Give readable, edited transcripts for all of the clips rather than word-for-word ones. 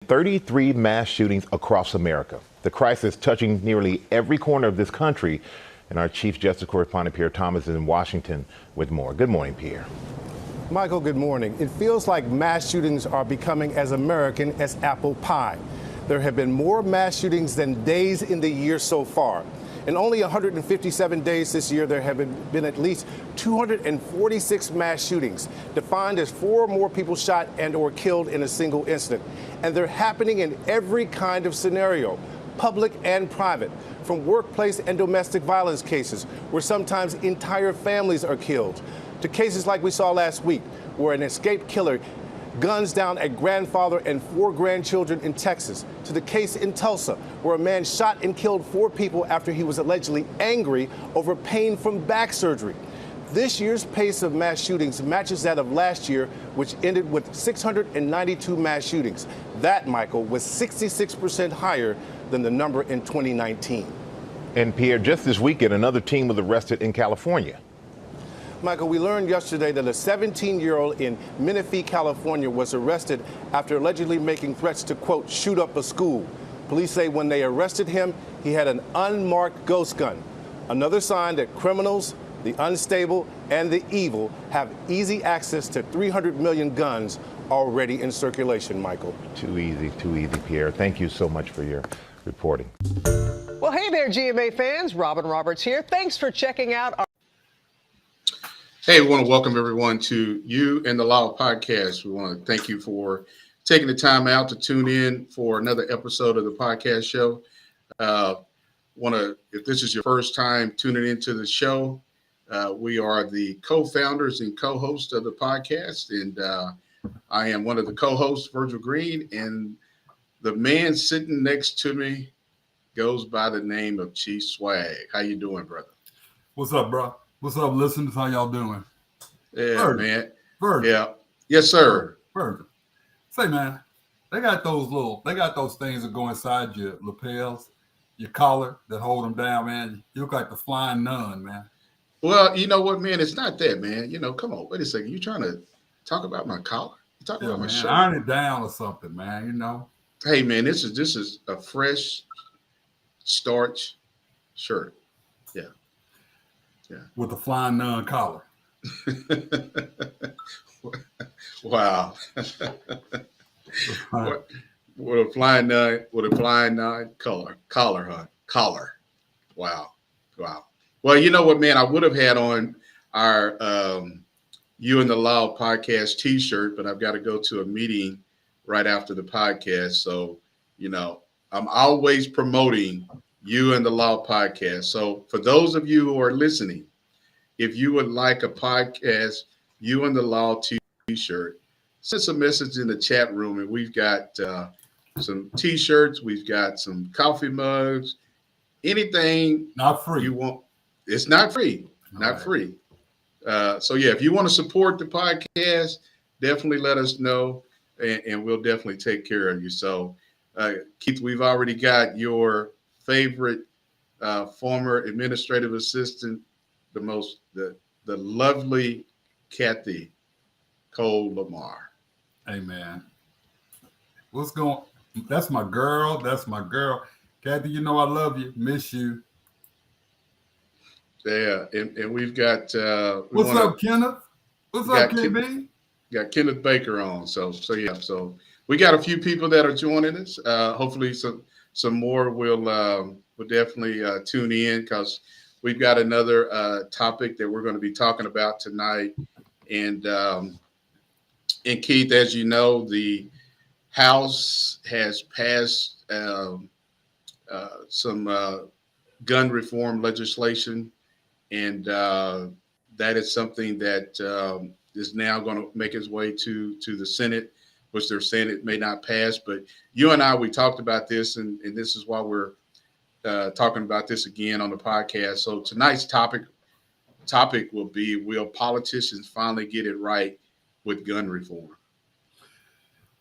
33 mass shootings across America. The crisis touching nearly every corner of this country. And our Chief Justice correspondent Pierre Thomas is in Washington with more. Good morning, Pierre. Michael, good morning. It feels like mass shootings are becoming as American as apple pie. There have been more mass shootings than days in the year so far. In only 157 days this year, there have been at least 246 mass shootings, defined as 4 or more people shot and or killed in a single incident. And they're happening in every kind of scenario, public and private, from workplace and domestic violence cases, where sometimes entire families are killed, to cases like we saw last week, where an escaped killer guns down a grandfather and 4 grandchildren in Texas, to the case in Tulsa, where a man shot and killed 4 people after he was allegedly angry over pain from back surgery. This year's pace of mass shootings matches that of last year, which ended with 692 mass shootings. That, Michael, was 66% higher than the number in 2019. And Pierre, just this weekend, another teen was arrested in California. Michael, we learned yesterday that a 17-year-old in Menifee, California was arrested after allegedly making threats to, quote, shoot up a school. Police say when they arrested him, he had an unmarked ghost gun. Another sign that criminals, the unstable, and the evil have easy access to 300 million guns already in circulation, Michael. Too easy, Pierre. Thank you so much for your reporting. Well, hey there, GMA fans. Robin Roberts here. Thanks for checking out our... Hey, we want to welcome everyone to You and the Law podcast. We want to thank you for taking the time out to tune in for another episode of the podcast show. If this is your first time tuning into the show, we are the co-founders and co-hosts of the podcast, and I am one of the co-hosts, Virgil Green, and the man sitting next to me goes by the name of Chief Swag. How you doing, brother? What's up, bro? What's up, listeners? How y'all doing? Yeah, Virgil. man. Virgil. Yeah. Yes, sir. Virgil. Say, man, they got those things that go inside your lapels, your collar that hold them down, man. You look like the flying nun, man. Well, you know what, man? It's not that, man. You know, come on, wait a second. You trying to talk about my collar? You talking about my man, shirt? iron it down or something, man. You know. Hey, man, this is a fresh starch shirt. Yeah. With the flying nun collar. Wow. With a flying nun collar. Wow. Well, you know what, man? I would have had on our You and the Law podcast T-shirt, but I've got to go to a meeting right after the podcast. So, you know, I'm always promoting You and the Law podcast. So for those of you who are listening, if you would like a podcast, You and the Law T-shirt, send us a message in the chat room, and we've got some T-shirts, we've got some coffee mugs, anything not free you want. It's not free, not free. So yeah, if you want to support the podcast, definitely let us know, and we'll definitely take care of you. So Keith, we've already got your favorite former administrative assistant, the lovely Kathy Cole Lamar. Hey, man. What's going? That's my girl. Kathy, you know I love you. Miss you. Yeah, and we've got what's up, Kenneth? What's up, KB? Got Kenneth Baker on. So we got a few people that are joining us. Hopefully some more will definitely tune in, because we've got another topic that we're going to be talking about tonight. And Keith, as you know, the House has passed some gun reform legislation, and that is something that is now going to make its way to the Senate, which they're saying it may not pass. But you and I, we talked about this, and this is why we're talking about this again on the podcast. So tonight's topic will be, will politicians finally get it right with gun reform?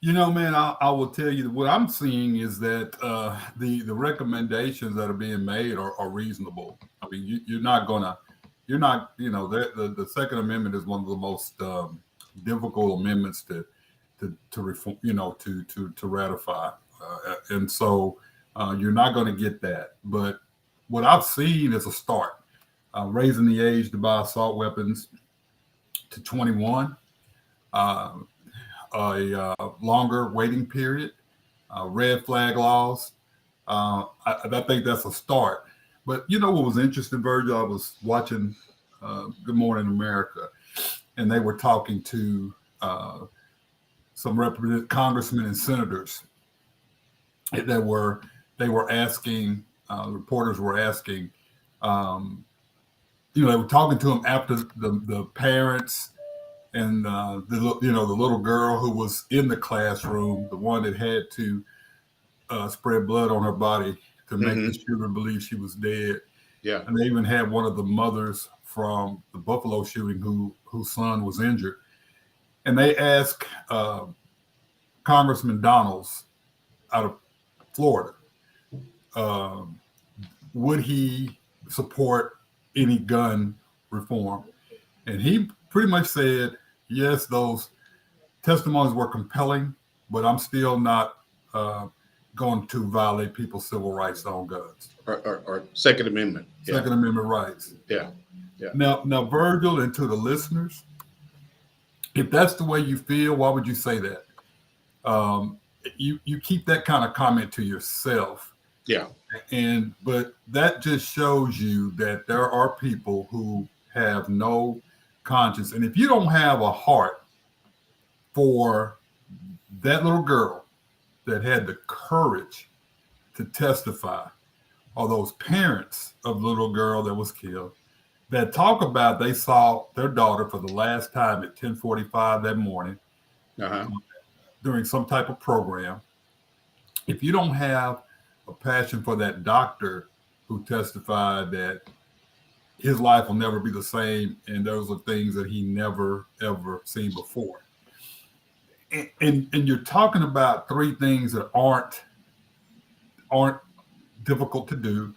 You know, man, I will tell you what I'm seeing is that the recommendations that are being made are reasonable. I mean, you know, the Second Amendment is one of the most difficult amendments to to reform, to ratify, and so you're not going to get that. But what I've seen is a start, raising the age to buy assault weapons to 21, a longer waiting period, red flag laws. I think that's a start. But you know what was interesting, Virgil? I was watching Good Morning America, and they were talking to some congressmen and senators that they were asking, reporters were asking, they were talking to them after the parents and the little girl who was in the classroom, the one that had to spread blood on her body to make the shooter believe she was dead. Yeah. And they even had one of the mothers from the Buffalo shooting whose son was injured. And they asked Congressman Donalds out of Florida, would he support any gun reform? And he pretty much said, yes, those testimonies were compelling, but I'm still not going to violate people's civil rights on guns. Or Second Amendment. Yeah. Second Amendment rights. Yeah. Yeah. Now, Virgil, and to the listeners, if that's the way you feel, why would you say that? You keep that kind of comment to yourself. Yeah. But that just shows you that there are people who have no conscience. And if you don't have a heart for that little girl that had the courage to testify, or those parents of the little girl that was killed, that talk about they saw their daughter for the last time at 10:45 that morning during some type of program. If you don't have a passion for that doctor who testified that his life will never be the same, and those are things that he never, ever seen before. And you're talking about three things that aren't difficult to do,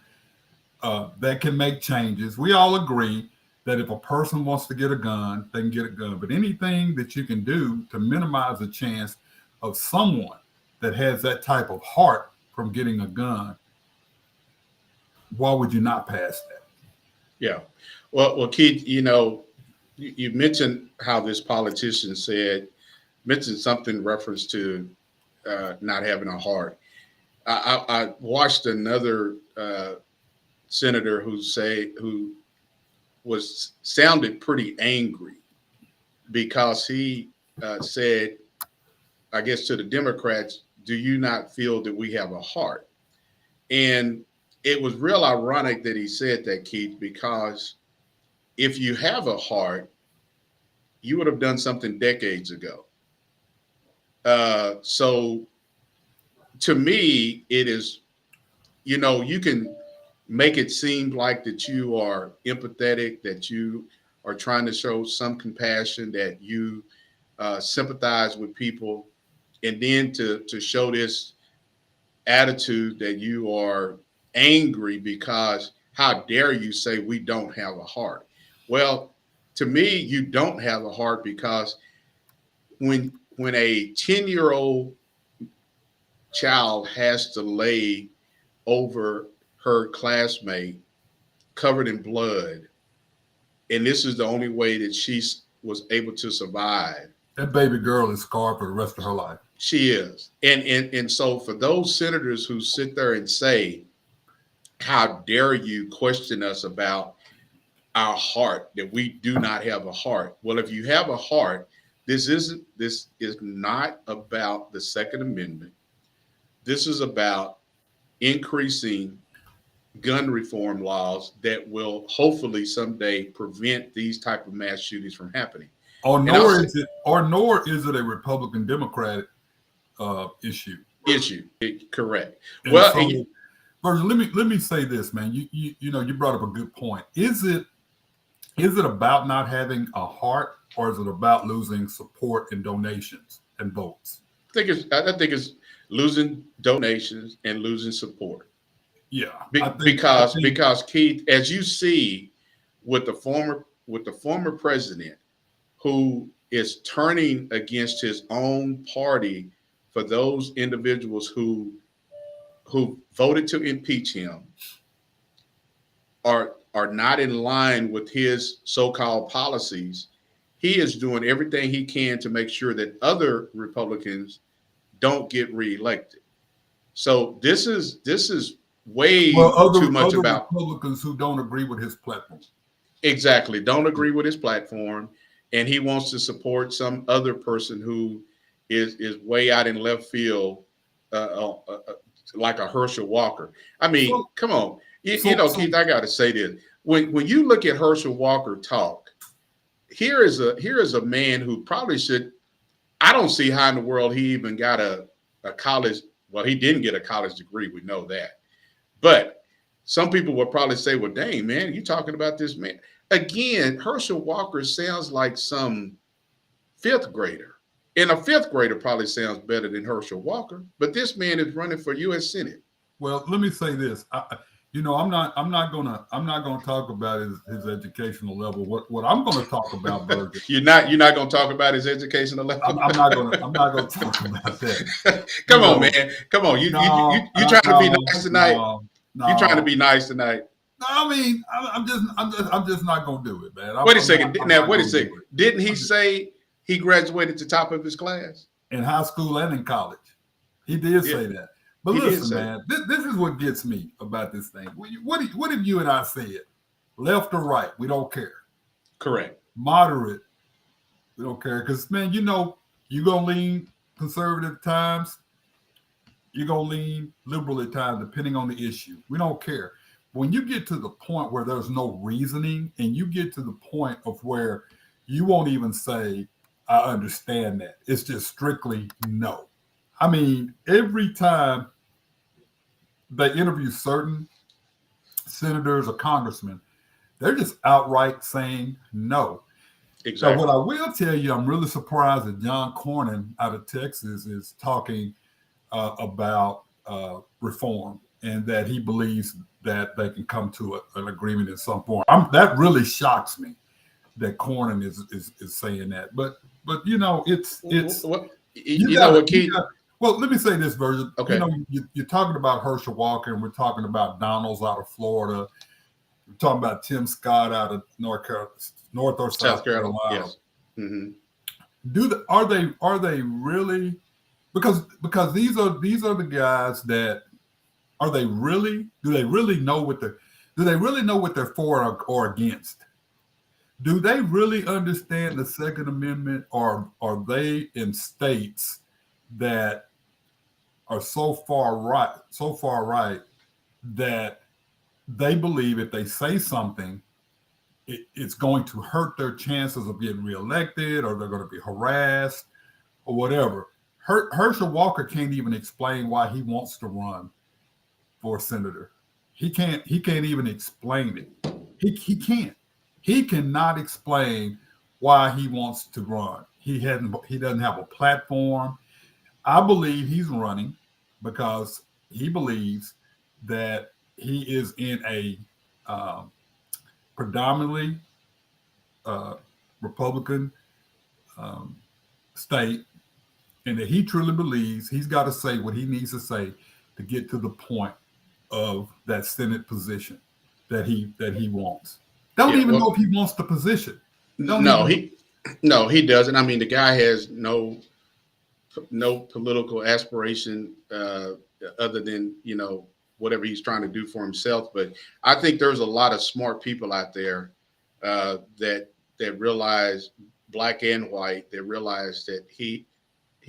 that can make changes. We all agree that if a person wants to get a gun, they can get a gun. But anything that you can do to minimize the chance of someone that has that type of heart from getting a gun, why would you not pass that? Yeah. Well, Keith, you mentioned how this politician mentioned something in reference to not having a heart. I watched another senator who sounded pretty angry because he said, I guess, to the Democrats, do you not feel that we have a heart? And it was real ironic that he said that, Keith, because if you have a heart, you would have done something decades ago. So to me, it is, you can make it seem like that you are empathetic, that you are trying to show some compassion, that you sympathize with people, and then to show this attitude that you are angry because how dare you say we don't have a heart? Well, to me, you don't have a heart because when a 10-year-old child has to lay over her classmate covered in blood, and this is the only way that she was able to survive. That baby girl is scarred for the rest of her life. She is. And so for those senators who sit there and say, how dare you question us about our heart, that we do not have a heart. Well, if you have a heart, this is not about the Second Amendment. This is about increasing gun reform laws that will hopefully someday prevent these type of mass shootings from happening. Nor is it a Republican Democratic issue. Correct. And well, so, Virgil, let me say this, man. You brought up a good point. Is it about not having a heart, or is it about losing support and donations and votes? I think it's losing donations and losing support. Yeah, because Keith, as you see with the former president, who is turning against his own party for those individuals who voted to impeach him are not in line with his so-called policies. He is doing everything he can to make sure that other Republicans don't get reelected. So this is way too much about Republicans who don't agree with his platform. Exactly, don't agree with his platform, and he wants to support some other person who is way out in left field, like a Herschel Walker. I mean, come on, Keith, I got to say this: when you look at Herschel Walker talk, here is a man who probably should. I don't see how in the world he even got a college. Well, he didn't get a college degree. We know that, but some people will probably say, "Well, dang man, you talking about this man?" Again, Herschel Walker sounds like some fifth grader. And a fifth grader probably sounds better than Herschel Walker, but this man is running for U.S. Senate. Well, let me say this. I'm not gonna talk about his educational level. What I'm gonna talk about, Virgil. You're not gonna talk about his educational level. I'm not gonna talk about that. Come on, man. Come on. You trying to be nice tonight? You trying to be nice tonight? No, I mean, I'm just not gonna do it, man. Wait a second. Didn't he say he graduated to top of his class in high school and in college? He did say that. But listen, man, this is what gets me about this thing. What have you and I said? Left or right, we don't care. Correct. Moderate, we don't care. Because, man, you're going to lean conservative at times. You're going to lean liberal at times, depending on the issue. We don't care. When you get to the point where there's no reasoning and you get to the point of where you won't even say, I understand that. It's just strictly no. I mean, every time they interview certain senators or congressmen, they're just outright saying no. Exactly. So what I will tell you, I'm really surprised that John Cornyn out of Texas is talking about reform and that he believes that they can come to an agreement in some form. That really shocks me that Cornyn is saying that. But it's well, you know what, Keith? Well, let me say this, Virgil. Okay. You're talking about Herschel Walker, and we're talking about Donalds out of Florida. We're talking about Tim Scott out of North or South Carolina. Yes. Mm-hmm. Are they really? Because these are the guys that do they really know what they're for or against? Do they really understand the Second Amendment, or are they in states that are so far right that they believe if they say something, it's going to hurt their chances of getting reelected, or they're going to be harassed or whatever? Herschel Walker can't even explain why he wants to run for senator. He can't even explain it. He can't. He cannot explain why he wants to run. He doesn't have a platform. I believe he's running because he believes that he is in a predominantly Republican state, and that he truly believes he's got to say what he needs to say to get to the point of that Senate position that he wants. Don't even know if he wants the position. He doesn't. I mean, the guy has no political aspiration other than whatever he's trying to do for himself. But I think there's a lot of smart people out there that realize, black and white, that realize that he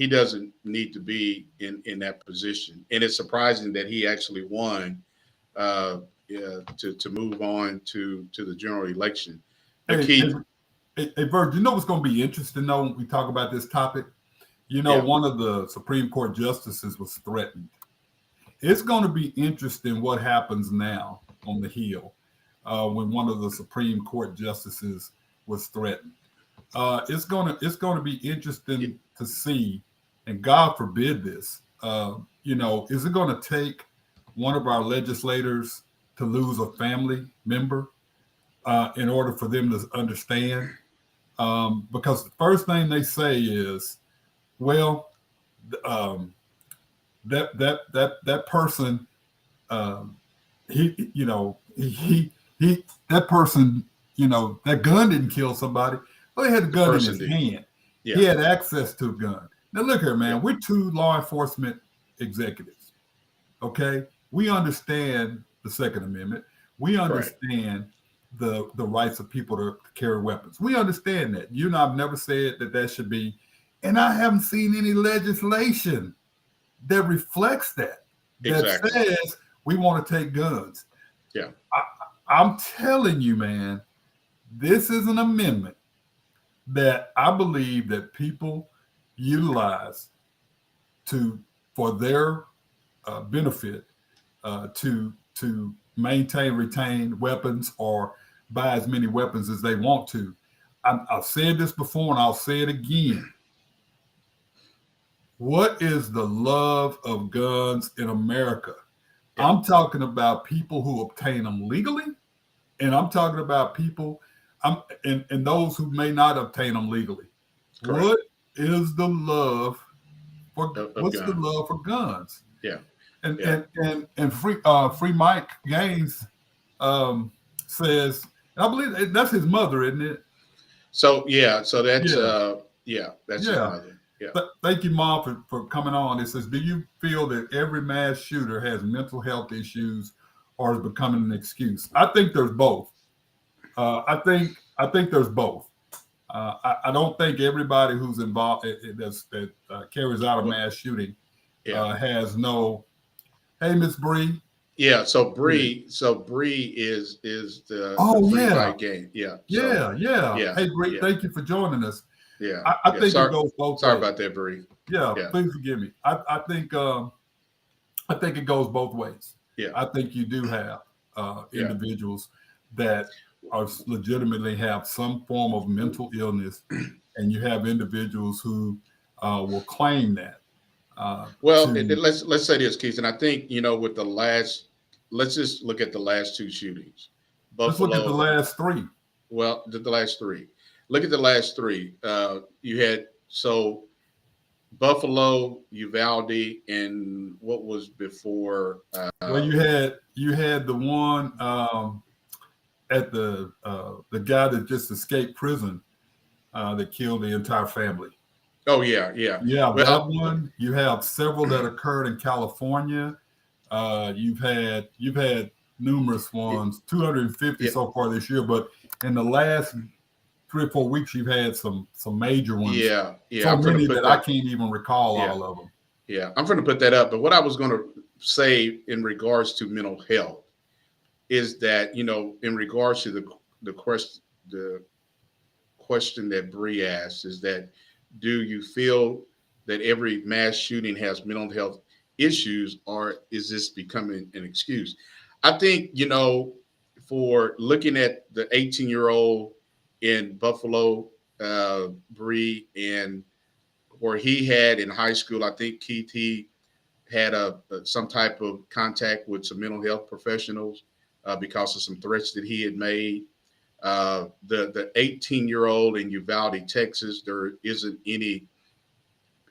doesn't need to be in that position. And it's surprising that he actually won to move on to the general election. Hey, Bert, you know what's going to be interesting, though, when we talk about this topic? One of the Supreme Court justices was threatened. It's going to be interesting what happens now on the Hill when one of the Supreme Court justices was threatened. It's going to be interesting to see, and God forbid this. Is it going to take one of our legislators to lose a family member in order for them to understand because the first thing they say is, well, that person, that person, that gun didn't kill somebody. Well, he had a gun in his hand. Yeah. He had access to a gun. Now look here, man. We're two law enforcement executives. Okay, we understand the Second Amendment. We understand the rights of people to carry weapons. We understand that. You and I've never said that should be, and I haven't seen any legislation that reflects that. That says we want to take guns. Yeah, I'm telling you, man, this is an amendment that I believe that people utilize for their benefit to retain weapons or buy as many weapons as they want to. I've said this before and I'll say it again. What is the love of guns in America? Yeah. I'm talking about people who obtain them legally, and I'm talking about people and those who may not obtain them legally. Correct. What is the love for what's guns. The love for guns? Yeah. And Free Mike Gaines says, I believe that's his mother, isn't it? So that's that's his mother. Yeah. Thank you, Mom, for coming on. It says, do you feel that every mass shooter has mental health issues or is becoming an excuse? I think there's both. I think there's both. I don't think everybody who's involved that carries out a mass shooting has no. Hey, Miss Bree. Yeah. So Bree is the Free Mike game. Yeah. Yeah. Hey, Bree, thank you for joining us. Yeah. I think it goes both ways. Sorry about that, Bree. Yeah. Please forgive me. I think it goes both ways. Yeah. I think you do have individuals that are legitimately have some form of mental illness, and you have individuals who will claim that. Let's say this, Keith, and I think with the last, let's just look at the last two shootings. Buffalo, let's look at the last three. Well, the last three. Look at the last three. You had Buffalo, Uvalde, and what was before? Well, you had the one at the guy that just escaped prison that killed the entire family. Oh yeah. Well, that one. You have several that occurred in California. You've had numerous ones, 250 so far this year, but in the last 3 or 4 weeks, you've had some major ones. Yeah. So many that I can't even recall all of them. Yeah, I'm going to put that up. But what I was going to say in regards to mental health is that, in regards to the question that Bree asked, is that, do you feel that every mass shooting has mental health issues, or is this becoming an excuse? I think, for looking at the 18-year-old in Buffalo, Bree, and where he had in high school, I think Keith, he had some type of contact with some mental health professionals because of some threats that he had made. The 18-year-old in Uvalde, Texas, there isn't any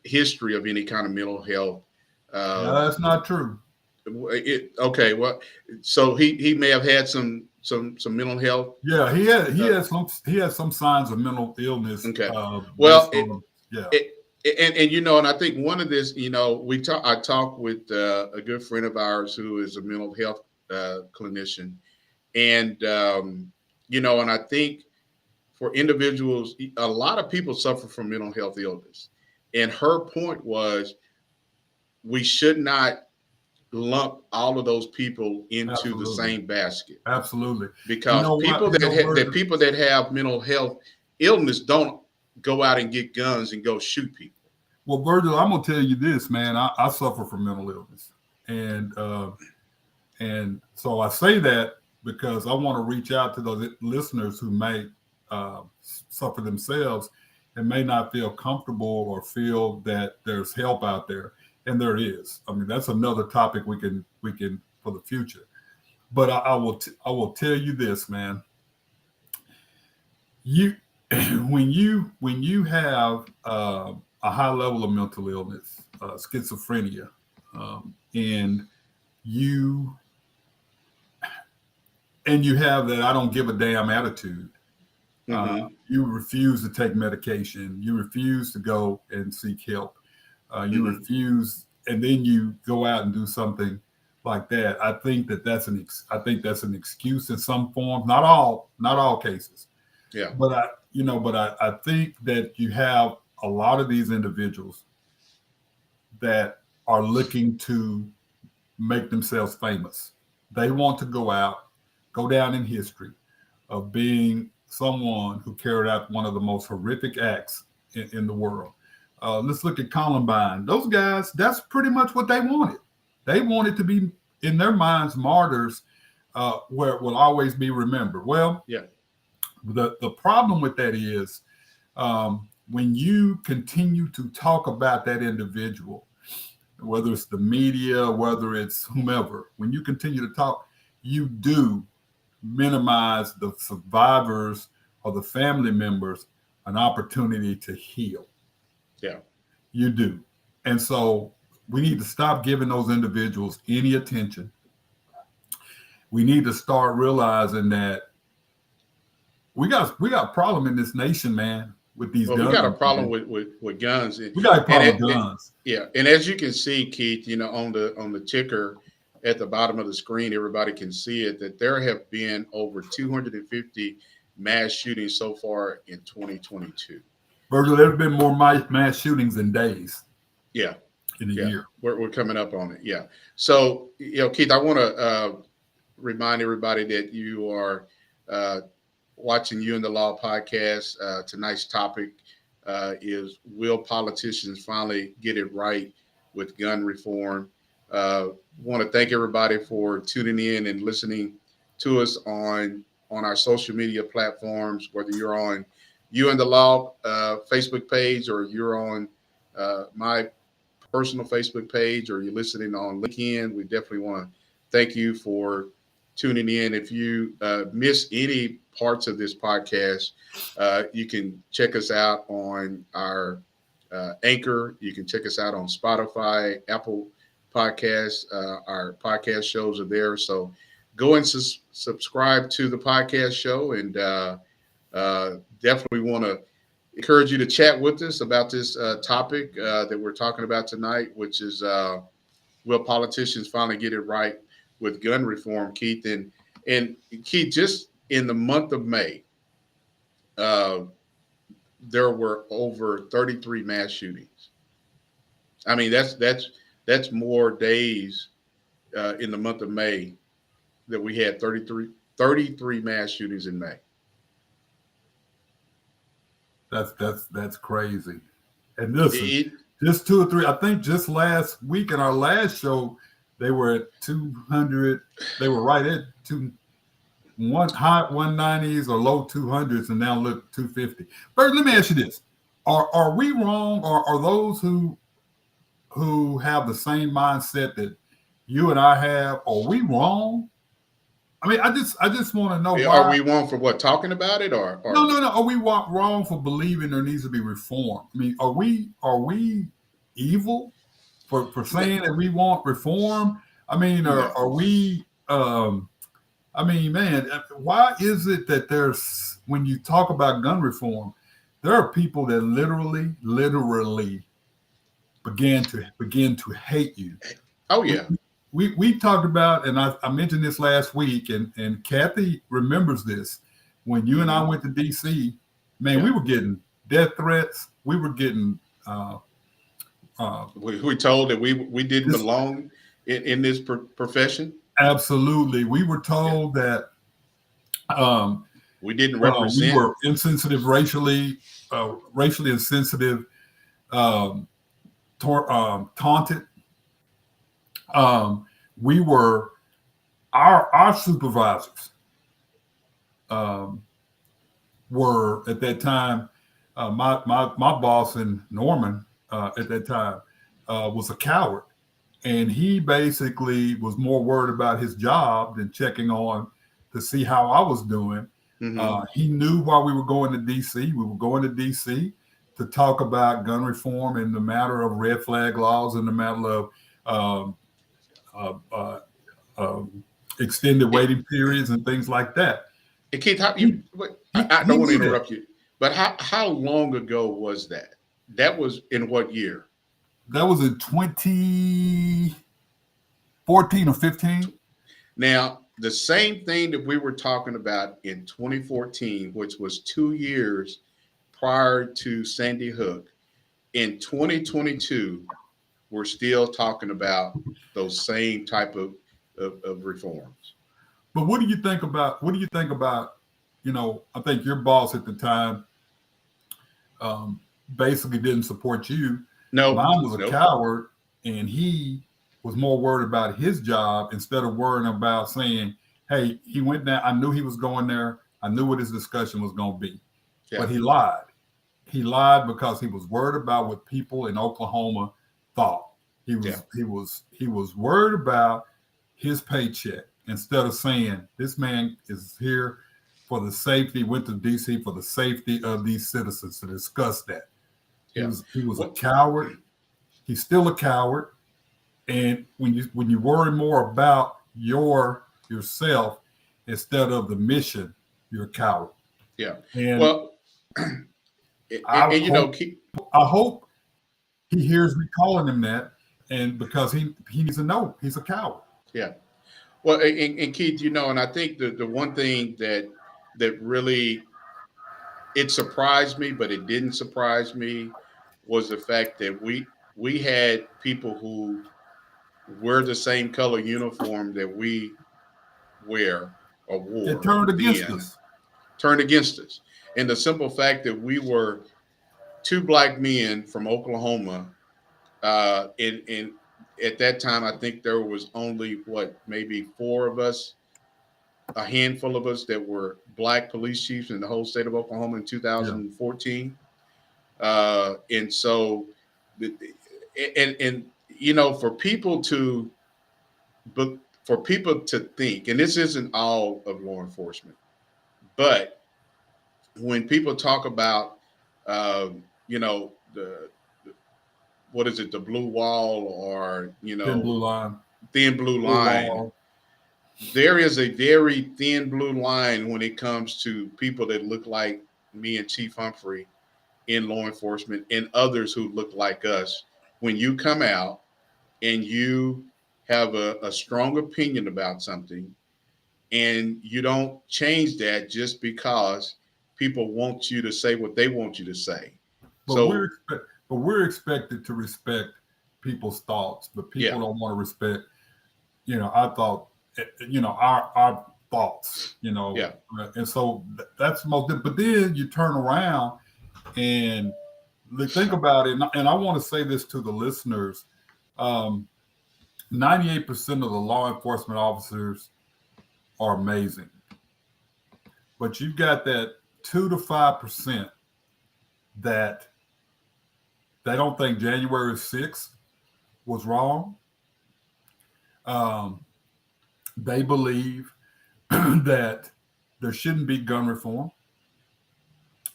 history of any kind of mental health. No, that's not true. Okay, well, so he may have had some mental health. Yeah, he had some signs of mental illness. Okay. And I think one of this, I talked with a good friend of ours who is a mental health clinician, and and I think for individuals, a lot of people suffer from mental health illness, and her point was we should not lump all of those people into the same basket. Absolutely. Because people that have mental health illness don't go out and get guns and go shoot people. Well, Virgil, I'm gonna tell you this, man. I suffer from mental illness, and so I say that because I want to reach out to those listeners who may suffer themselves and may not feel comfortable or feel that there's help out there. And there is. I mean, that's another topic we can for the future. But I will tell you this, man. when you have a high level of mental illness, schizophrenia, and you have that I don't give a damn attitude. You refuse to take medication. You refuse to go and seek help. You refuse, and then you go out and do something like that. I think that's an excuse in some form. Not all cases. Yeah. But I think that you have a lot of these individuals that are looking to make themselves famous. They want to go down in history of being someone who carried out one of the most horrific acts in the world. Let's look at Columbine. Those guys, that's pretty much what they wanted. They wanted to be, in their minds, martyrs where it will always be remembered. Well, yeah. The problem with that is when you continue to talk about that individual, whether it's the media, whether it's whomever, when you continue to talk, you do minimize the survivors or the family members an opportunity to heal. Yeah. You do. And so we need to stop giving those individuals any attention. We need to start realizing that we got a problem in this nation, man, with these guns. We got a problem with guns. We got a problem with guns. And as you can see, Keith, on the ticker at the bottom of the screen, everybody can see it, that there have been over 250 mass shootings so far in 2022. Virgil, there have been more mass shootings in days. Yeah. In a year. We're coming up on it. Yeah. So, Keith, I want to remind everybody that you are watching You and the Law podcast. Tonight's topic is, will politicians finally get it right with gun reform? Want to thank everybody for tuning in and listening to us on our social media platforms, whether you're on You and the Law Facebook page, or you're on my personal Facebook page, or you're listening on LinkedIn. We definitely want to thank you for tuning in. If you miss any parts of this podcast, you can check us out on our Anchor. You can check us out on Spotify, Apple Podcasts. Our podcast shows are there. So go and subscribe to the podcast show, and definitely want to encourage you to chat with us about this topic that we're talking about tonight, which is will politicians finally get it right with gun reform, Keith? And Keith, just in the month of May, there were over 33 mass shootings. I mean, that's more days in the month of May that we had 33 mass shootings in May. That's crazy. And listen, just 2 or 3. I think just last week in our last show, they were at 200. They were right at high 190s or low 200s, and now look 250. But let me ask you this: Are we wrong, or are those who have the same mindset that you and I have? Are we wrong? I mean, I just want to know why. Are we wrong for what, talking about it, or? No. Are we wrong for believing there needs to be reform? I mean, are we evil for saying that we want reform? I mean, are we? I mean, man, why is it that there's, when you talk about gun reform, there are people that literally begin to hate you? Oh yeah. We talked about, and I mentioned this last week, and Kathy remembers this. When you and I went to DC, man, we were getting death threats. We were getting we told that we didn't belong in this profession. Absolutely, we were told that we didn't represent. We were insensitive, racially insensitive, taunted. We were our supervisors were at that time. My boss in Norman at that time was a coward, and he basically was more worried about his job than checking on to see how I was doing. He knew why we were going to D.C. We were going to D.C. to talk about gun reform and the matter of red flag laws and the matter of extended waiting periods and things like that. And Keith, I don't want to interrupt you, but how long ago was that? That was in what year? That was in 2014 or 15. Now, the same thing that we were talking about in 2014, which was 2 years prior to Sandy Hook, in 2022, we're still talking about those same type of reforms. But what do you think about, I think your boss at the time basically didn't support you. No, mine was a coward, and he was more worried about his job instead of worrying about saying, hey, he went there. I knew he was going there. I knew what his discussion was going to be. Yeah. But he lied. He lied because he was worried about what people in Oklahoma thought. He was worried about his paycheck instead of saying, this man is here for the safety, went to DC for the safety of these citizens, to discuss that. Yeah. He was a coward. He's still a coward. And when you worry more about yourself instead of the mission, you're a coward. Yeah. And I hope he hears me calling him that, and because he needs to know he's a coward. Yeah. Well, and Keith, and I think the one thing that really, it surprised me, but it didn't surprise me, was the fact that we had people who wear the same color uniform that we wear or wore. It turned against us. Turned against us. And the simple fact that we were two black men from Oklahoma, and at that time, I think there was only maybe 4 of us, a handful of us that were black police chiefs in the whole state of Oklahoma in 2014. Yeah. And so, for people to think, and this isn't all of law enforcement, but when people talk about, the blue wall, or, thin blue line. There is a very thin blue line when it comes to people that look like me and Chief Humphrey in law enforcement, and others who look like us. When you come out and you have a strong opinion about something, and you don't change that just because people want you to say what they want you to say. But we're expected to respect people's thoughts, but people don't want to respect, our thoughts, and so that's most. But then you turn around and think about it, and I want to say this to the listeners: 98% of the law enforcement officers are amazing, but you've got that 2 to 5% that they don't think January 6th was wrong. They believe that there shouldn't be gun reform.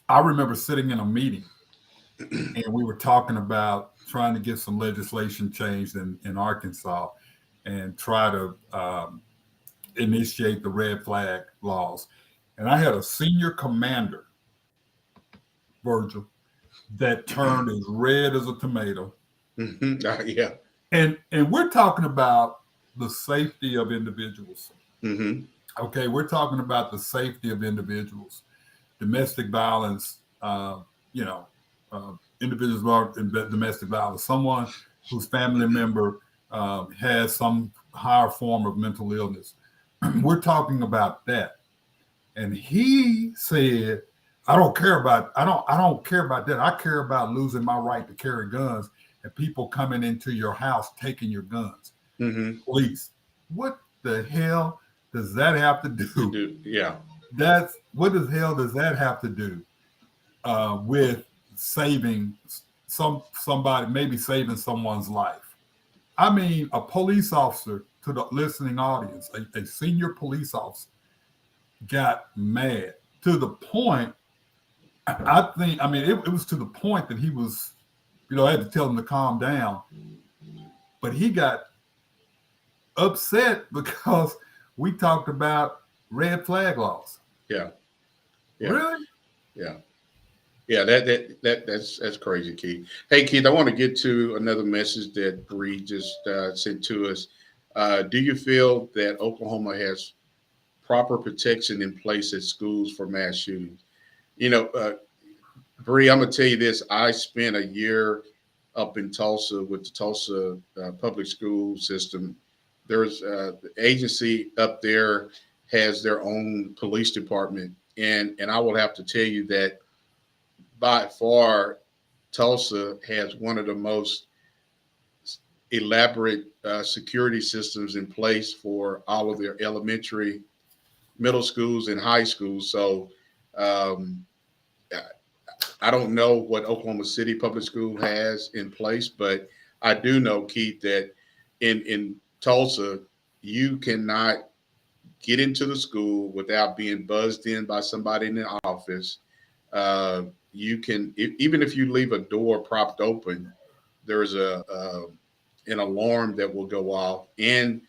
I remember sitting in a meeting and we were talking about trying to get some legislation changed in Arkansas and try to initiate the red flag laws. And I had a senior commander, Virgil, that turned as red as a tomato. Yeah. And we're talking about the safety of individuals. Mm-hmm. Okay, we're talking about the safety of individuals, domestic violence, individuals involved in domestic violence, someone whose family member has some higher form of mental illness. We're talking about that. And he said, I don't care about that. I care about losing my right to carry guns and people coming into your house taking your guns. Mm-hmm. Police. What the hell does that have to do? Yeah. What the hell does that have to do with saving somebody, maybe saving someone's life? I mean, a police officer, to the listening audience, a senior police officer got mad, to the point. I think, I mean, it was to the point that he was, I had to tell him to calm down. But he got upset because we talked about red flag laws. Yeah. Really? Yeah. Yeah, that's crazy, Keith. Hey, Keith, I want to get to another message that Bree just sent to us. Do you feel that Oklahoma has proper protection in place at schools for mass shootings? Bree, I'm gonna tell you this. I spent a year up in Tulsa with the Tulsa public school system. There's the agency up there has their own police department, and I will have to tell you that by far, Tulsa has one of the most elaborate security systems in place for all of their elementary, middle schools, and high schools. So I don't know what Oklahoma City Public School has in place, but I do know, Keith, that in Tulsa, you cannot get into the school without being buzzed in by somebody in the office. You can, even if you leave a door propped open, there's an alarm that will go off. And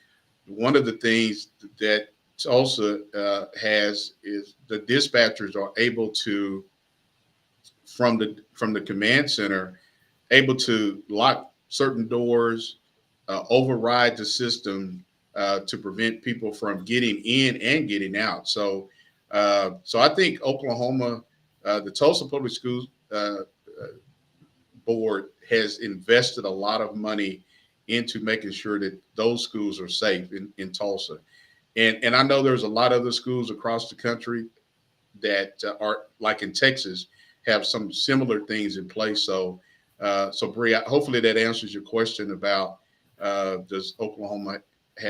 one of the things that Tulsa has is the dispatchers are able to, from the command center, able to lock certain doors, override the system to prevent people from getting in and getting out. So I think Oklahoma, the Tulsa Public Schools Board has invested a lot of money into making sure that those schools are safe in Tulsa. And I know there's a lot of other schools across the country that are, like in Texas, have some similar things in place. So Bree, hopefully that answers your question about does Oklahoma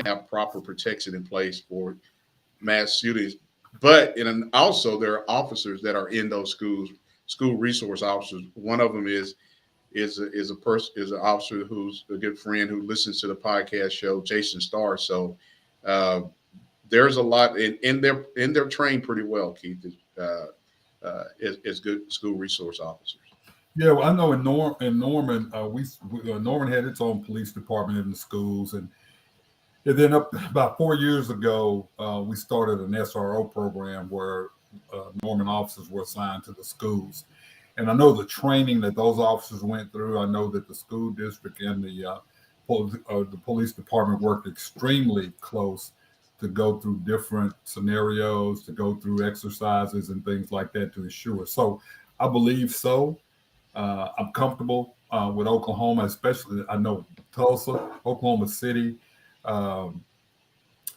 have proper protection in place for mass shootings? But also there are officers that are in those schools, school resource officers. One of them is an officer who's a good friend who listens to the podcast show, Jason Starr. So there's a lot, and they're trained pretty well, Keith, as good school resource officers. Yeah, well, I know in Norman, Norman had its own police department in the schools, and then about 4 years ago, we started an SRO program where Norman officers were assigned to the schools. And I know the training that those officers went through. I know that the school district and the police department worked extremely close to go through different scenarios, to go through exercises and things like that to ensure. So I believe so. I'm comfortable with Oklahoma, especially I know Tulsa, Oklahoma City, and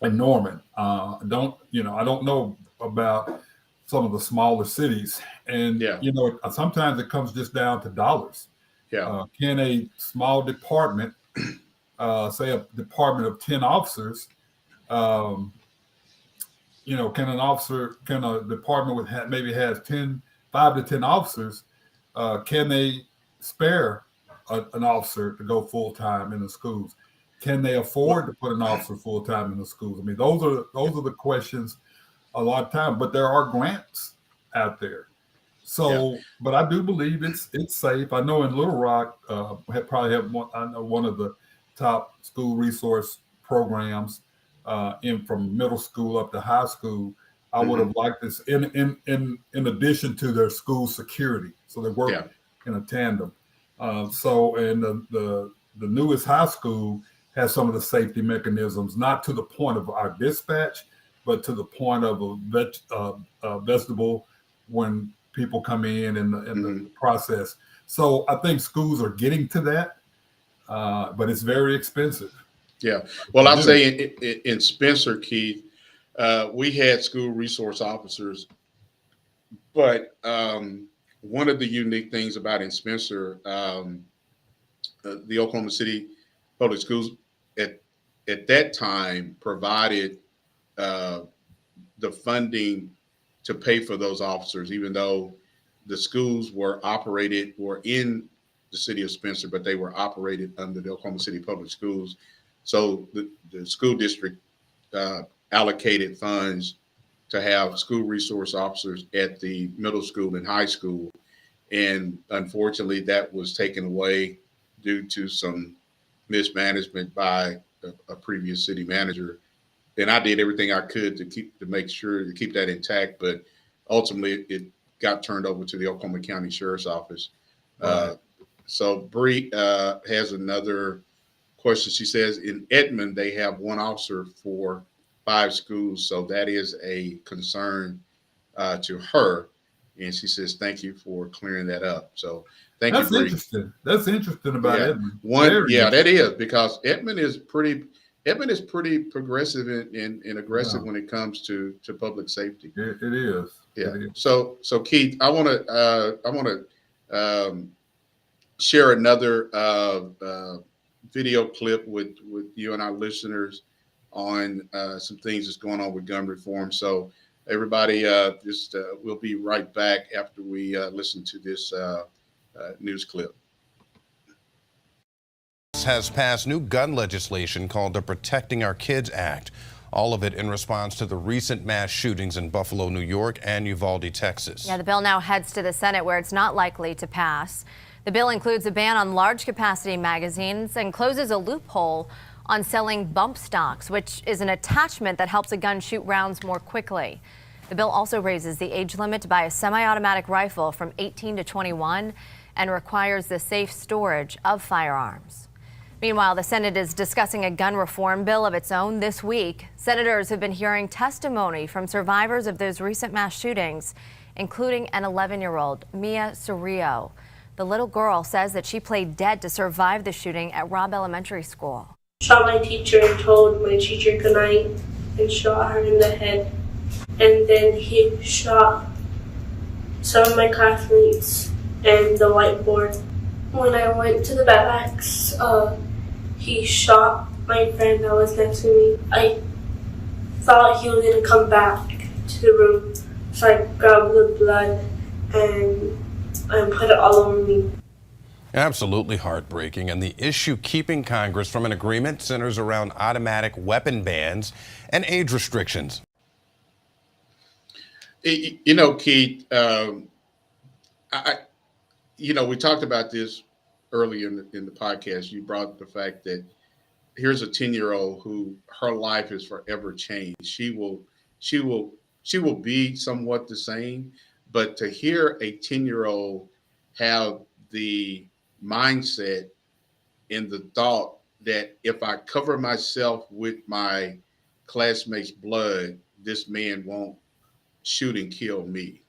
Norman. I don't know about some of the smaller cities, and sometimes it comes just down to dollars. Yeah. Can a small department, say a department of 10 officers, can a department with maybe has 5 to 10 officers, can they spare an officer to go full time in the schools? Can they afford to put an officer full time in the schools? I mean, those are the questions a lot of time. But there are grants out there, so. Yeah. But I do believe it's safe. I know in Little Rock, probably have one of the top school resource programs from middle school up to high school. I would have liked this in addition to their school security, so they work in a tandem. And the newest high school has some of the safety mechanisms, not to the point of our dispatch, but to the point of a vestibule when people come in the process. So I think schools are getting to that, but it's very expensive. Yeah. Well, I'll say in Spencer, Keith, we had school resource officers, but one of the unique things about in Spencer, the Oklahoma City Public Schools at that time provided the funding to pay for those officers, even though the schools were in the city of Spencer, but they were operated under the Oklahoma City Public Schools. So the school district allocated funds to have school resource officers at the middle school and high school. And unfortunately, that was taken away due to some mismanagement by a previous city manager. And I did everything I could to make sure to keep that intact, but ultimately it got turned over to the Oklahoma County Sheriff's Office. Right. So Bree has another question. She says in Edmond they have one officer for 5 schools, so that is a concern to her. And she says thank you for clearing that up. So thank you, Bree. Interesting. That's interesting about Edmond. That is, because Edmond is pretty progressive and aggressive when it comes to public safety. It is. Yeah. It is. So Keith, I want to share another video clip with you and our listeners on some things that's going on with gun reform. So everybody, we'll be right back after we listen to this news clip. Has passed new gun legislation called the Protecting Our Kids Act. All of it in response to the recent mass shootings in Buffalo, New York and Uvalde, Texas. Yeah, the bill now heads to the Senate where it's not likely to pass. The bill includes a ban on large capacity magazines and closes a loophole on selling bump stocks, which is an attachment that helps a gun shoot rounds more quickly. The bill also raises the age limit to buy a semi-automatic rifle from 18 to 21 and requires the safe storage of firearms. Meanwhile, the Senate is discussing a gun reform bill of its own this week. Senators have been hearing testimony from survivors of those recent mass shootings, including an 11-year-old, Mia Cerrillo. The little girl says that she played dead to survive the shooting at Robb Elementary School. Shot my teacher and told my teacher goodnight and shot her in the head. And then he shot some of my classmates and the whiteboard. When I went to the barracks, he shot my friend that was next to me. I thought he was going to come back to the room, so I grabbed the blood and put it all over me. Absolutely heartbreaking. And the issue keeping Congress from an agreement centers around automatic weapon bans and age restrictions. You know, Keith, we talked about this earlier in the podcast. You brought up the fact that here's a 10-year-old who her life is forever changed. She will be somewhat the same, but to hear a 10-year-old have the mindset and the thought that if I cover myself with my classmates' blood, this man won't shoot and kill me.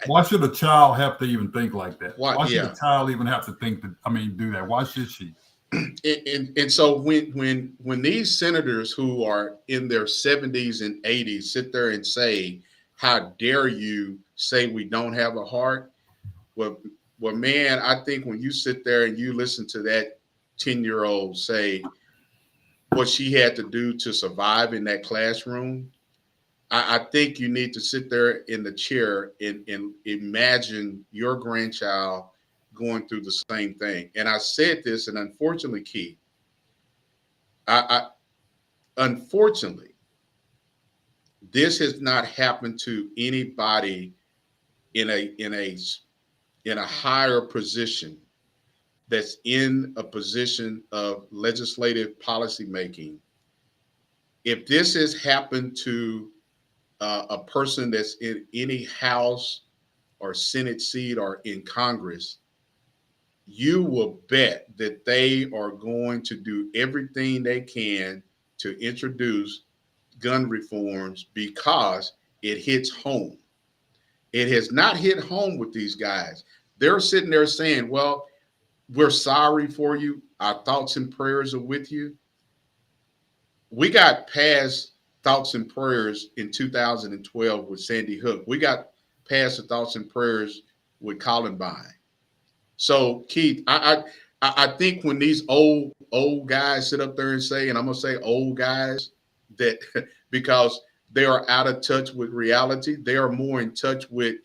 Why should a child have to even think like that? Why should yeah. a child even have to do that? Why should she? And so when these senators who are in their 70s and 80s sit there and say, how dare you say we don't have a heart? Well, man, I think when you sit there and you listen to that 10-year-old say what she had to do to survive in that classroom, I think you need to sit there in the chair and imagine your grandchild going through the same thing. And I said this, and unfortunately, Keith, unfortunately, this has not happened to anybody in a higher position that's in a position of legislative policy making. If this has happened to a person that's in any House or Senate seat or in Congress, you will bet that they are going to do everything they can to introduce gun reforms because it hits home. It has not hit home with these guys. They're sitting there saying, well, we're sorry for you. Our thoughts and prayers are with you. We got past thoughts and prayers in 2012 with Sandy Hook. We got past the thoughts and prayers with Columbine. So, Keith, I think when these old guys sit up there and say, and I'm going to say old guys, that because they are out of touch with reality, they are more in touch with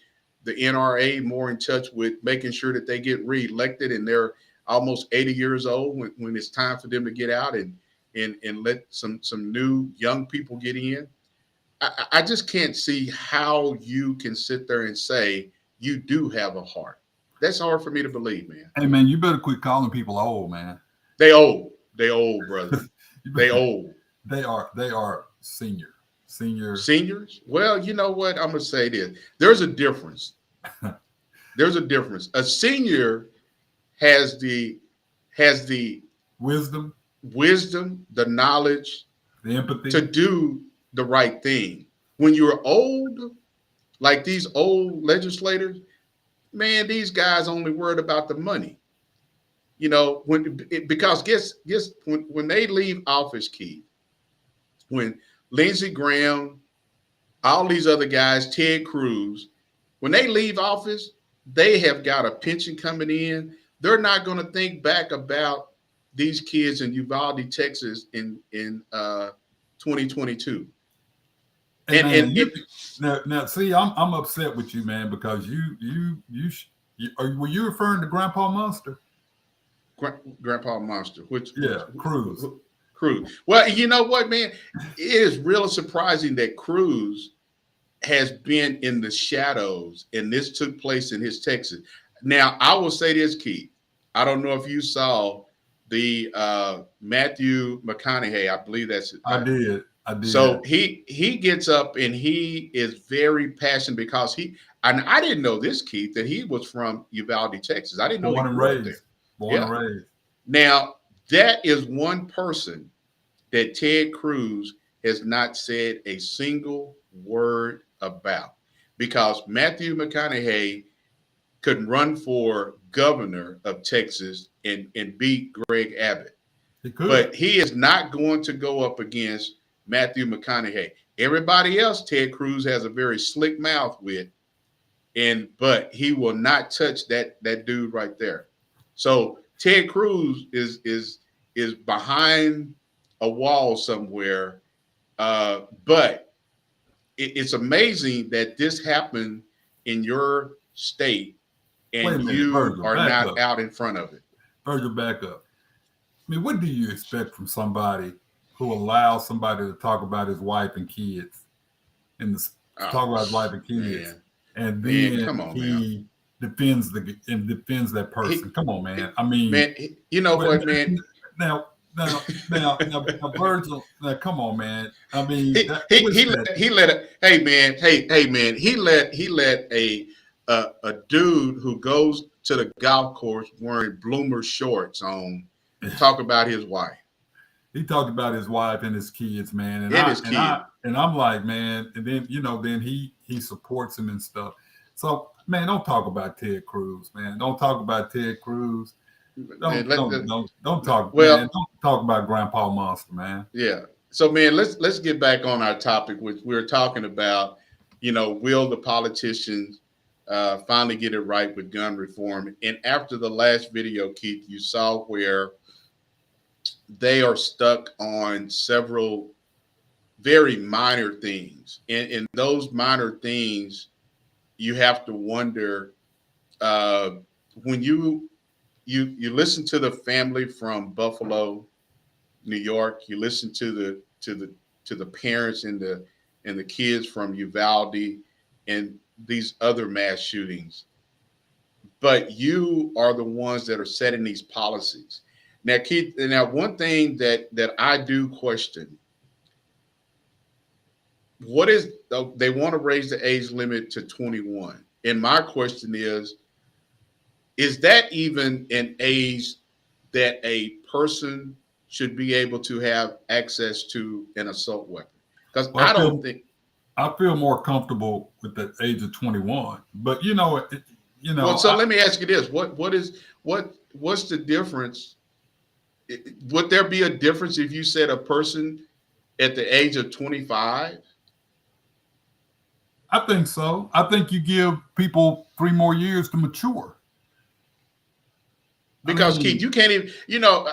the NRA, more in touch with making sure that they get reelected, and they're almost 80 years old when it's time for them to get out and let some new young people get in. I just can't see how you can sit there and say you do have a heart. That's hard for me to believe, man. Hey, man, you better quit calling people old, man. They old, brother. They old. They are Seniors. Well, you know what? I'm gonna say this. There's a difference. There's a difference. A senior has the wisdom, the knowledge, the empathy to do the right thing. When you're old, like these old legislators, man, these guys only worried about the money. You know, because guess when they leave office, Keith, when Lindsey Graham, all these other guys, Ted Cruz, when they leave office, they have got a pension coming in. They're not going to think back about these kids in Uvalde, Texas in 2022. Now, see, I'm upset with you, man, because were you referring to Grandpa Monster? Grandpa Monster, Cruz. Cruz. Well, you know what, man? It is really surprising that Cruz has been in the shadows, and this took place in his Texas. Now, I will say this, Keith. I don't know if you saw the Matthew McConaughey. I believe that's it. I did. So he gets up and he is very passionate because I didn't know this, Keith, that he was from Uvalde, Texas. I didn't know Born and raised. Now, that is one person that Ted Cruz has not said a single word about, because Matthew McConaughey could run for governor of Texas and beat Greg Abbott. But he is not going to go up against Matthew McConaughey. Everybody else, Ted Cruz has a very slick mouth with, but he will not touch that dude right there. So Ted Cruz is behind a wall somewhere, but it's amazing that this happened in your state and you are not out in front of it. Virgil, back up. I mean, what do you expect from somebody who allows somebody to talk about his wife and kids, and talk about his wife and kids, and then he defends that person? Come on, man. I mean, man, you know what, man? Now, Virgil. Now, come on, man. I mean, he let a dude who goes to the golf course wearing bloomer shorts on talk about his wife. He talked about his wife and his kids, man, and I'm like, man, and then then he supports him and stuff. So, man, don't talk about Ted Cruz, man. Don't talk about Ted Cruz. Don't talk. Well, man. Don't talk about Grandpa Monster, man. Yeah. So, man, let's get back on our topic, which we're talking about. Will the politicians finally get it right with gun reform? And after the last video, Keith, you saw where they are stuck on several very minor things. And those minor things, you have to wonder, when you listen to the family from Buffalo, New York, you listen to the parents and the kids from Uvalde and these other mass shootings, but you are the ones that are setting these policies. Now, Keith, one thing that I do question, they want to raise the age limit to 21. And my question is that even an age that a person should be able to have access to an assault weapon? Because I feel more comfortable with the age of 21, but Well, so let me ask you this: what's the difference? Would there be a difference if you said a person at the age of 25? I think so. I think you give people 3 more years to mature. Because Keith, you can't even,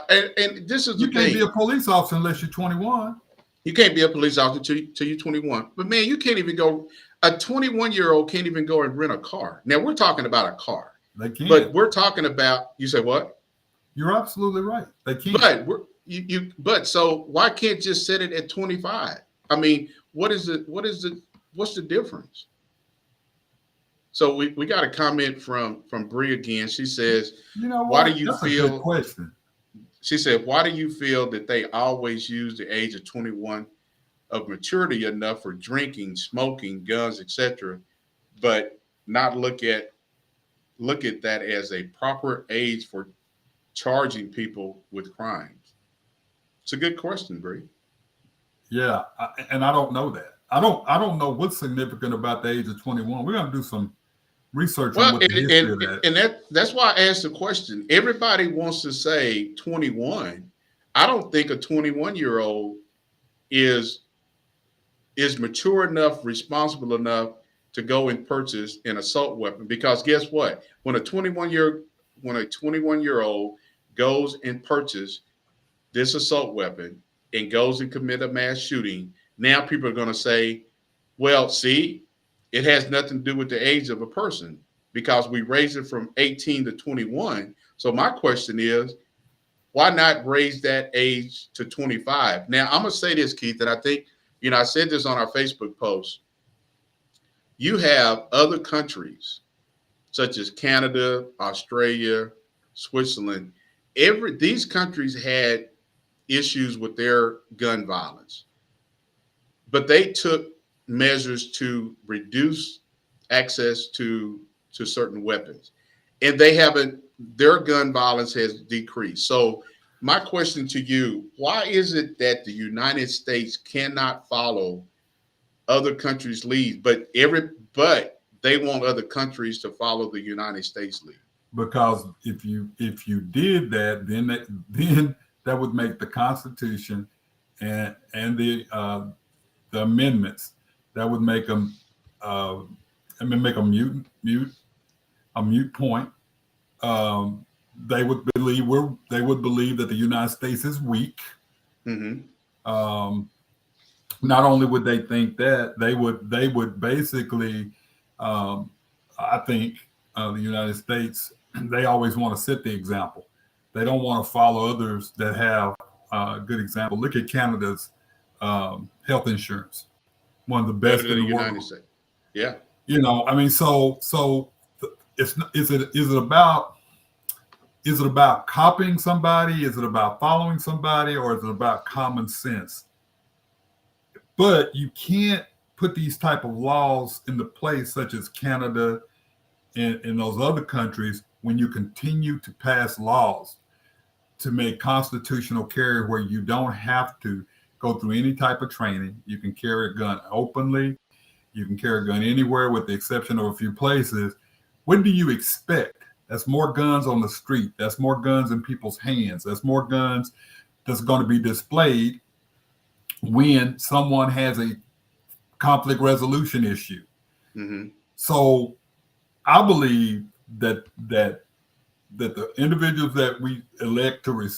and this is the thing. You can't be a police officer unless you're 21. You can't be a police officer till you're 21. But man, you can't even go. A 21-year-old can't even go and rent a car. Now we're talking about a car. They can't. But we're talking about. You say what? You're absolutely right. They can't. But so why can't just set it at 25? I mean, what's the difference? So we got a comment from Bree again. She says, You know why what? do you That's a feel good question. She said, why do you feel that they always use the age of 21 of maturity enough for drinking, smoking, guns, etc., but not look at that as a proper age for charging people with crimes? It's a good question, Bree. Yeah, and I don't know that. I don't know what's significant about the age of 21. We're gonna do some research on Well, what the history of that. and that's why I asked the question. Everybody wants to say 21. I don't think a 21-year-old is mature enough, responsible enough to go and purchase an assault weapon. Because guess what? When a 21-year-old goes and purchases this assault weapon and goes and commit a mass shooting, now people are going to say, well, see, it has nothing to do with the age of a person because we raised it from 18 to 21. So my question is, why not raise that age to 25? Now, I'm going to say this, Keith, and I think, I said this on our Facebook post. You have other countries such as Canada, Australia, Switzerland. These countries had issues with their gun violence, but they took measures to reduce access to certain weapons, and their gun violence has decreased. So my question to you, why is it that the United States cannot follow other countries' lead, but they want other countries to follow the United States lead? Because if you did that, then that would make the Constitution and the amendments, that would make them make a moot point. They would believe that the United States is weak. Mm-hmm. Not only would they think that, they would basically, I think the United States, they always want to set the example. They don't want to follow others that have a good example. Look at Canada's health insurance, one of the best in the United world. States. Yeah. I mean, so is it about copying somebody? Is it about following somebody, or is it about common sense? But you can't put these type of laws into place, such as Canada and those other countries, when you continue to pass laws to make constitutional carry where you don't have to go through any type of training. You can carry a gun openly. You can carry a gun anywhere with the exception of a few places. What do you expect? That's more guns on the street. That's more guns in people's hands. That's more guns that's going to be displayed when someone has a conflict resolution issue. Mm-hmm. So I believe that the individuals that we elect to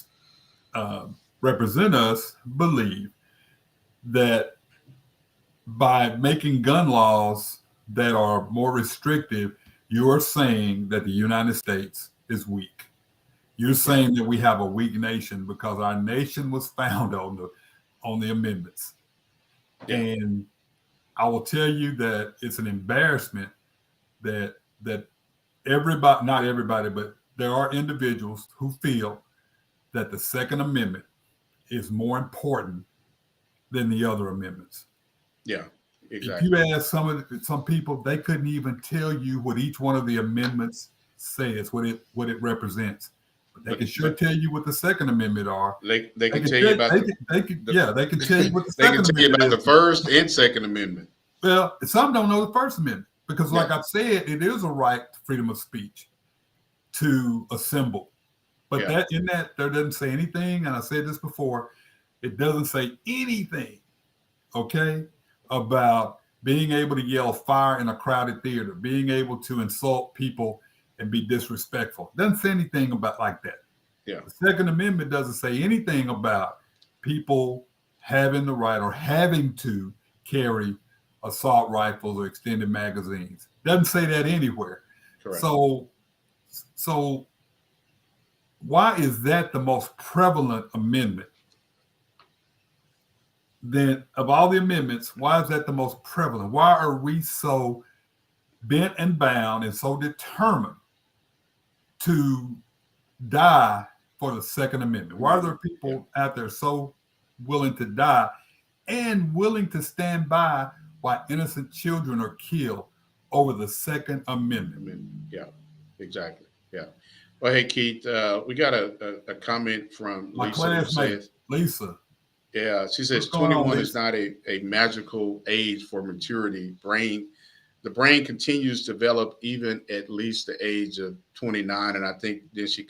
represent us believe that by making gun laws that are more restrictive, you're saying that the United States is weak. You're saying that we have a weak nation because our nation was found on the amendments. And I will tell you that it's an embarrassment that everybody, not everybody, but there are individuals who feel that the Second Amendment is more important than the other amendments. Yeah, exactly. If you ask some people, they couldn't even tell you what each one of the amendments says, what it represents. But they can sure tell you what the Second Amendment are. They can tell you about they can tell you what the they Second can tell you Amendment about is. the First and Second Amendment. Well, some don't know the First Amendment because, like I've said, it is a right to freedom of speech to assemble. But there doesn't say anything, and I said this before, it doesn't say anything, okay, about being able to yell fire in a crowded theater, being able to insult people and be disrespectful. It doesn't say anything about like that. Yeah. The Second Amendment doesn't say anything about people having the right or having to carry assault rifles or extended magazines. Doesn't say that anywhere. Correct. So why is that the most prevalent amendment? then of all the amendments, why is that the most prevalent? Why are we so bent and bound and so determined to die for the Second Amendment? Why are there people out there so willing to die and willing to stand by while innocent children are killed over the Second Amendment? Yeah, exactly. Yeah. Well, hey, Keith, we got a comment from My Lisa. classmate, Lisa. Yeah, she says What's going on, 21 Lisa? is not a magical age for maturity. The brain continues to develop even at least the age of 29, and I think then she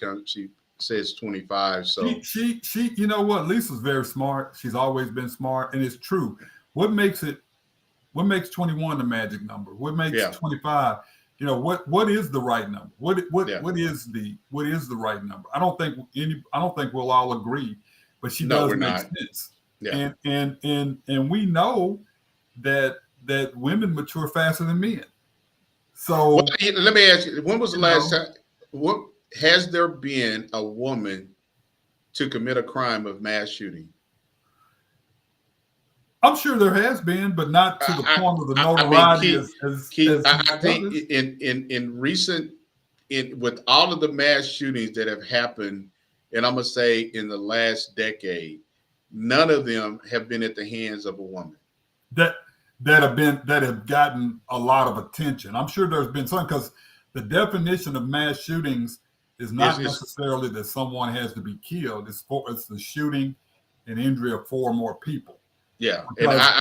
says 25. So She you know what? Lisa's very smart. She's always been smart, and it's true. What makes 21 the magic number? What makes 25? You know, what is the right number? What is the right number? I don't think we'll all agree, but she does make sense. Yeah. And we know that women mature faster than men. So let me ask you, when was the last time? What has there been a woman to commit a crime of mass shooting? I'm sure there has been, but not to the point of the notoriety I think with all of the mass shootings that have happened, and I'm gonna say in the last decade, none of them have been at the hands of a woman. That have gotten a lot of attention. I'm sure there's been some, because the definition of mass shootings is not necessarily that someone has to be killed. It's the shooting and injury of 4 or more people. Yeah, and I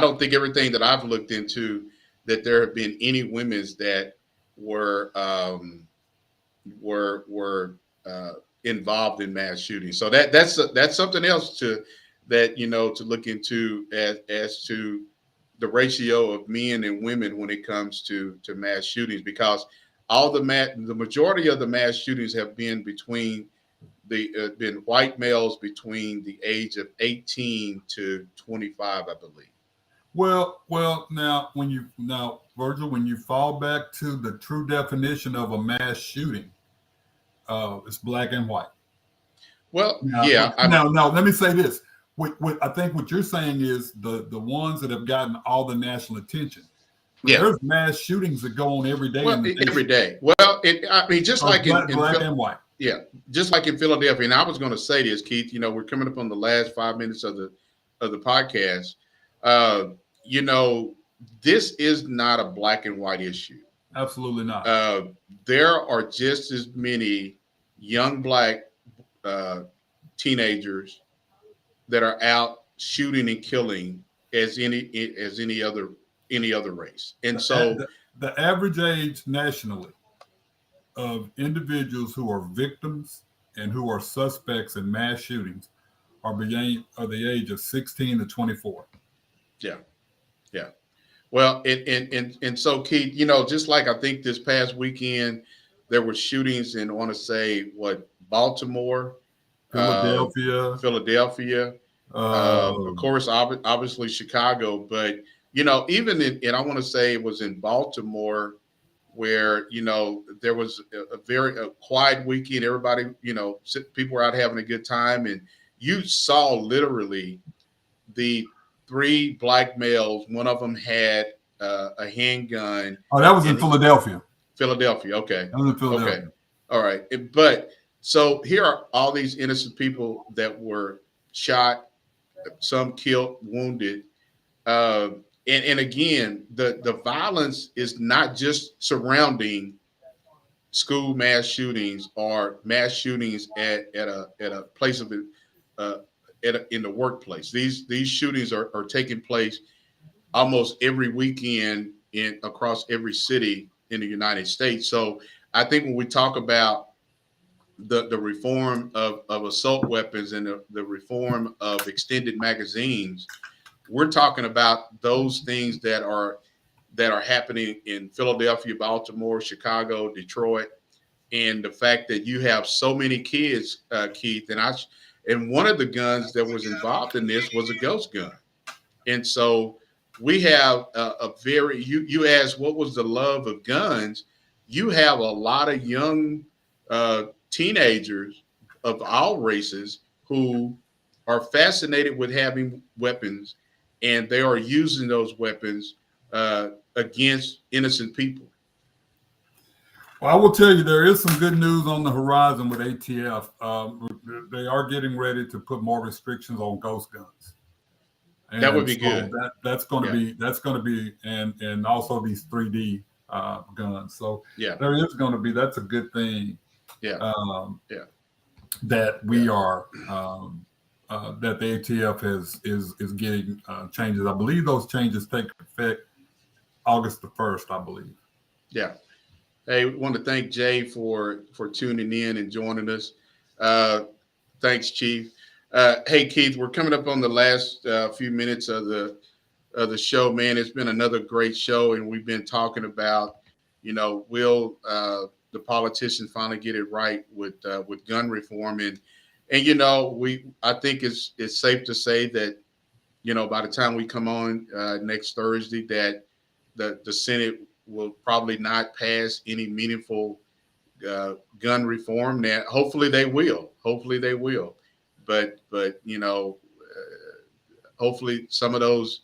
don't think everything that I've looked into that there have been any women that were involved in mass shootings. So that's something else to look into as to the ratio of men and women when it comes to mass shootings, because the majority of the mass shootings have been been white males between the age of 18 to 25, I believe. Well, now Virgil, when you fall back to the true definition of a mass shooting, it's black and white. Well, Now, let me say this. I think what you're saying is the ones that have gotten all the national attention. Yeah, there's mass shootings that go on every day. Well, every day. Well, just like black and white. Yeah, just like in Philadelphia. And I was going to say this, Keith. We're coming up on the last 5 minutes of the podcast. This is not a black and white issue. Absolutely not. There are just as many young black teenagers that are out shooting and killing as any other race. And so the average age nationally of individuals who are victims and who are suspects in mass shootings are the age of 16 to 24. Yeah. Well, and so Keith, just like I think this past weekend there were shootings in, I want to say Baltimore, Philadelphia, of course, obviously Chicago, but even in I want to say it was in Baltimore, where there was a very quiet weekend. Everybody, people were out having a good time, and you saw literally the 3 black males. One of them had a handgun. Oh, that was in Philadelphia. Philadelphia, okay. That was in Philadelphia. Okay, all right. But so here are all these innocent people that were shot, some killed, wounded. And again, the violence is not just surrounding school mass shootings or mass shootings at a place of in the workplace. These shootings are taking place almost every weekend across every city in the United States. So I think when we talk about the reform of assault weapons and the reform of extended magazines, we're talking about those things that are happening in Philadelphia, Baltimore, Chicago, Detroit, and the fact that you have so many kids, Keith, and one of the guns that was involved in this was a ghost gun. And so we have you asked what was the love of guns. You have a lot of young teenagers of all races who are fascinated with having weapons, and they are using those weapons against innocent people. Well, I will tell you, there is some good news on the horizon with ATF. They are getting ready to put more restrictions on ghost guns. And that would be so good. That's going to be, and also these 3D guns. So there is going to be, that's a good thing. That we are that the ATF is getting changes. I believe those changes take effect August the 1st, I believe. Yeah. Hey, we want to thank Jay for tuning in and joining us. Thanks, Chief. Hey, Keith, we're coming up on the last few minutes of the show, man. It's been another great show, and we've been talking about, will the politicians finally get it right with gun reform, and I think it's safe to say that by the time we come on next Thursday, that the Senate will probably not pass any meaningful gun reform. Now, hopefully they will. But hopefully some of those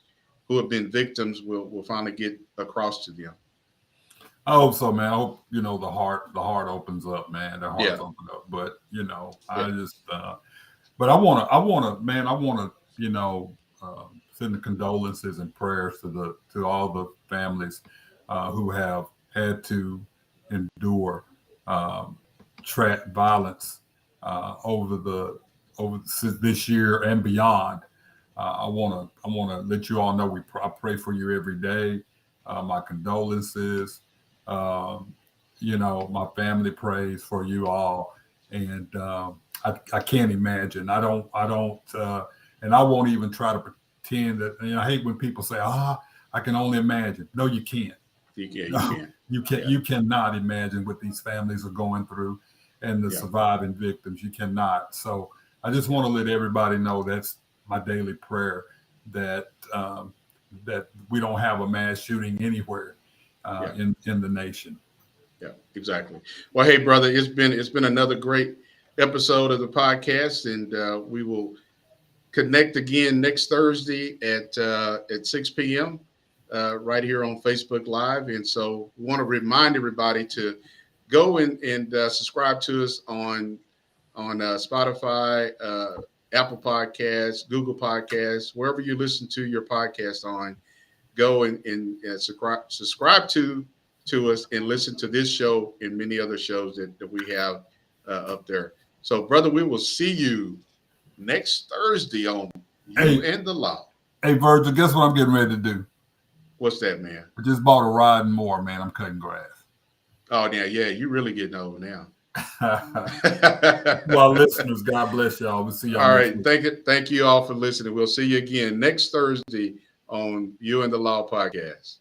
who have been victims will finally get across to them. I hope so, man. I hope the heart opens up, man. The hearts open up. But I just but I wanna send the condolences and prayers to all the families who have had to endure violence over this year and beyond. I want to let you all know I pray for you every day. My condolences. My family prays for you all, and I can't imagine. I don't, and I won't even try to pretend that. I hate when people say, I can only imagine. No, you can't. You can't. You cannot imagine what these families are going through, and the surviving victims. You cannot. So I just want to let everybody know that's my daily prayer, that that we don't have a mass shooting anywhere in the nation. Yeah, exactly. Well, hey, brother, it's been another great episode of the podcast, and we will connect again next Thursday at 6 p.m. Right here on Facebook Live. And so we want to remind everybody to go and subscribe to us on Spotify, Apple Podcasts, Google Podcasts, wherever you listen to your podcast on. Go and subscribe to us and listen to this show and many other shows that we have up there. So, brother, we will see you next Thursday on You and the Law. Hey, Virgil, guess what I'm getting ready to do? What's that, man? I just bought a riding mower, man. I'm cutting grass. Oh, yeah, you really getting old now. Well, listeners, God bless y'all. We'll see y'all. All right, thank you all for listening. We'll see you again next Thursday on You and the Law podcast.